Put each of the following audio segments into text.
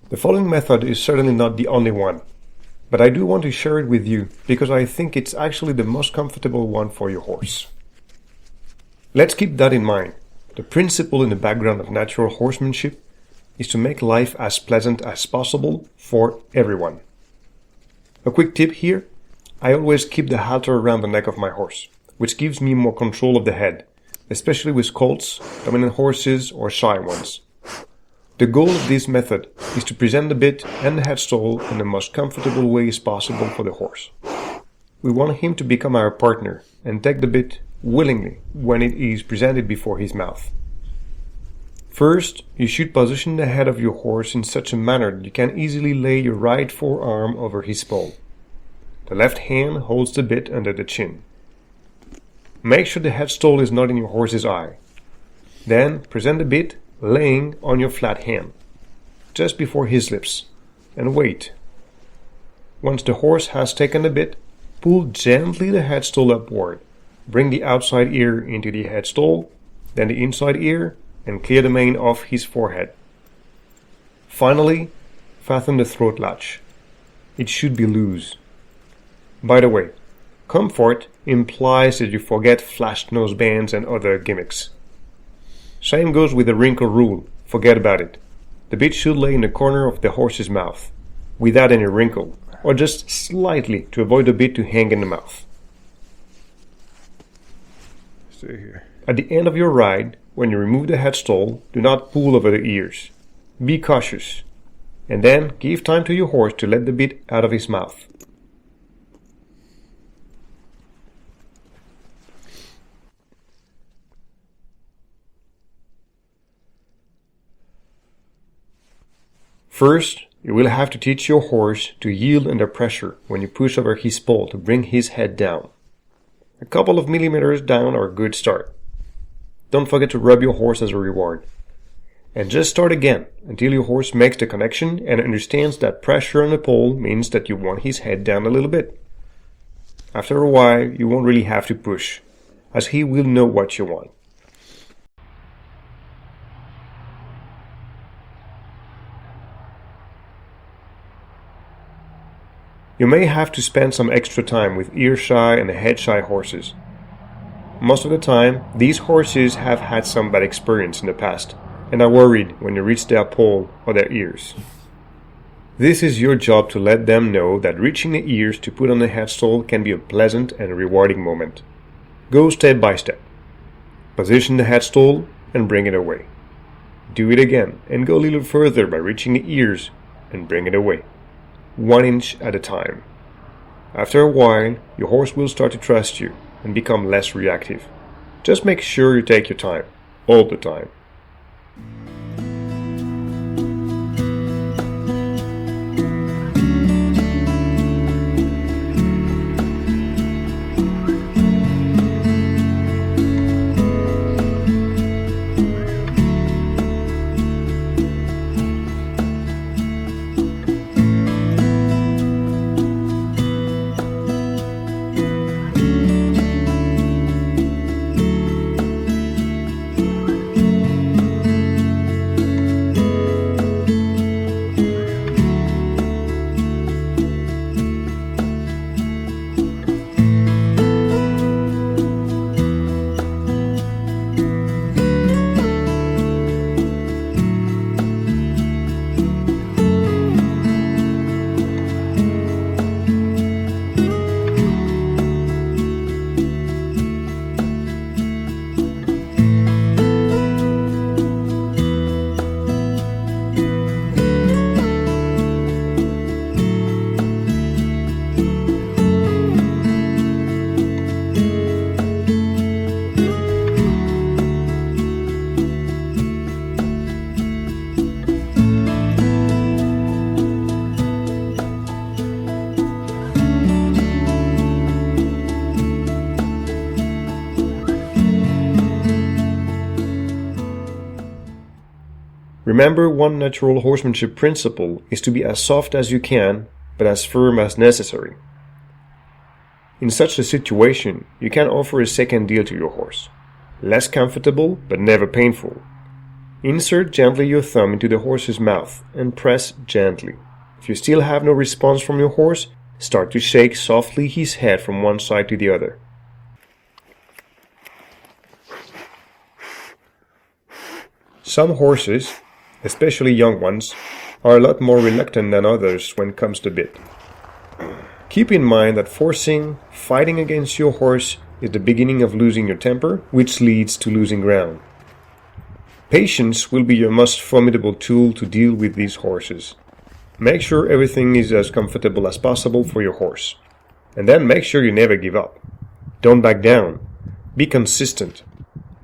The following method is certainly not the only one, but I do want to share it with you because I think it's actually the most comfortable one for your horse. Let's keep that in mind. The principle in the background of natural horsemanship is to make life as pleasant as possible for everyone. A quick tip here, I always keep the halter around the neck of my horse, which gives me more control of the head, especially with colts, dominant horses, or shy ones. The goal of this method is to present the bit and the headstall in the most comfortable ways possible for the horse. We want him to become our partner and take the bit willingly when it is presented before his mouth. First, you should position the head of your horse in such a manner that you can easily lay your right forearm over his poll. The left hand holds the bit under the chin. Make sure the headstall is not in your horse's eye. Then present the bit laying on your flat hand, just before his lips, and wait. Once the horse has taken the bit, pull gently the headstall upward. Bring the outside ear into the headstall, then the inside ear, and clear the mane off his forehead. Finally, fasten the throat latch. It should be loose. By the way, comfort implies that you forget flashed nosebands and other gimmicks. Same goes with the wrinkle rule. Forget about it. The bit should lay in the corner of the horse's mouth, without any wrinkle, or just slightly to avoid the bit to hang in the mouth. Stay here. At the end of your ride, when you remove the headstall, do not pull over the ears. Be cautious, and then give time to your horse to let the bit out of his mouth. First, you will have to teach your horse to yield under pressure when you push over his poll to bring his head down. A couple of millimeters down are a good start. Don't forget to rub your horse as a reward. And just start again until your horse makes the connection and understands that pressure on the poll means that you want his head down a little bit. After a while, you won't really have to push, as he will know what you want. You may have to spend some extra time with ear-shy and head-shy horses. Most of the time, these horses have had some bad experience in the past and are worried when you reach their poll or their ears. This is your job to let them know that reaching the ears to put on the headstall can be a pleasant and rewarding moment. Go step by step. Position the headstall and bring it away. Do it again and go a little further by reaching the ears and bring it away. 1 inch at a time. After a while, your horse will start to trust you and become less reactive. Just make sure you take your time, all the time. Remember, one natural horsemanship principle is to be as soft as you can, but as firm as necessary. In such a situation, you can offer a second deal to your horse. Less comfortable, but never painful. Insert gently your thumb into the horse's mouth and press gently. If you still have no response from your horse, start to shake softly his head from one side to the other. Some horses, especially young ones, are a lot more reluctant than others when it comes to bit. Keep in mind that fighting against your horse is the beginning of losing your temper, which leads to losing ground. Patience will be your most formidable tool to deal with these horses. Make sure everything is as comfortable as possible for your horse. And then make sure you never give up. Don't back down. Be consistent.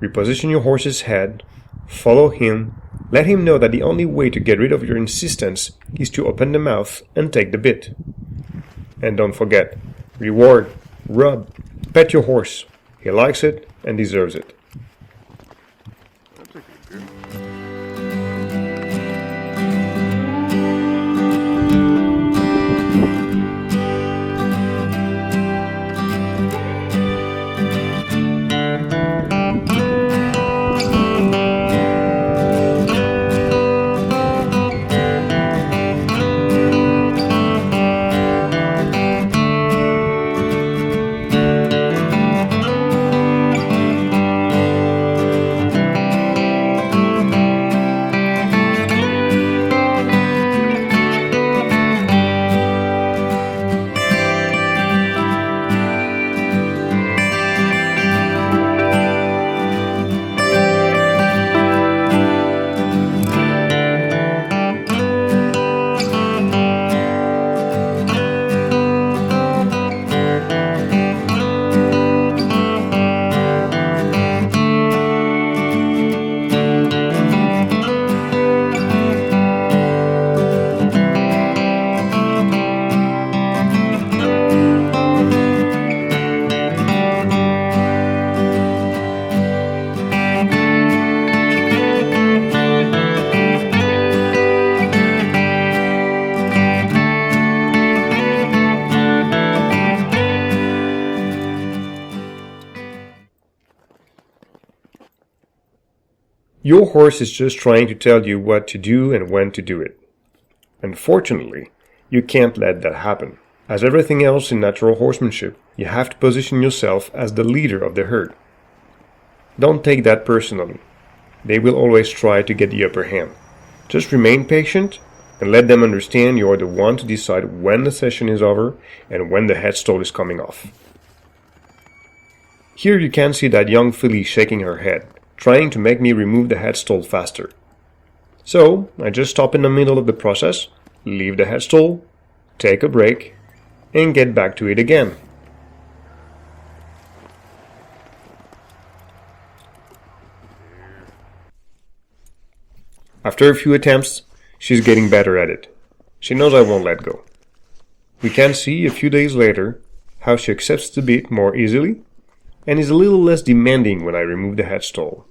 Reposition your horse's head. Follow him. Let him know that the only way to get rid of your insistence is to open the mouth and take the bit. And don't forget, reward, rub, pet your horse. He likes it and deserves it. Your horse is just trying to tell you what to do and when to do it. Unfortunately, you can't let that happen. As everything else in natural horsemanship, you have to position yourself as the leader of the herd. Don't take that personally. They will always try to get the upper hand. Just remain patient and let them understand you are the one to decide when the session is over and when the headstall is coming off. Here you can see that young filly shaking her head, trying to make me remove the headstall faster. So, I just stop in the middle of the process, leave the headstall, take a break, and get back to it again. After a few attempts, she's getting better at it. She knows I won't let go. We can see a few days later how she accepts the bit more easily and is a little less demanding when I remove the headstall.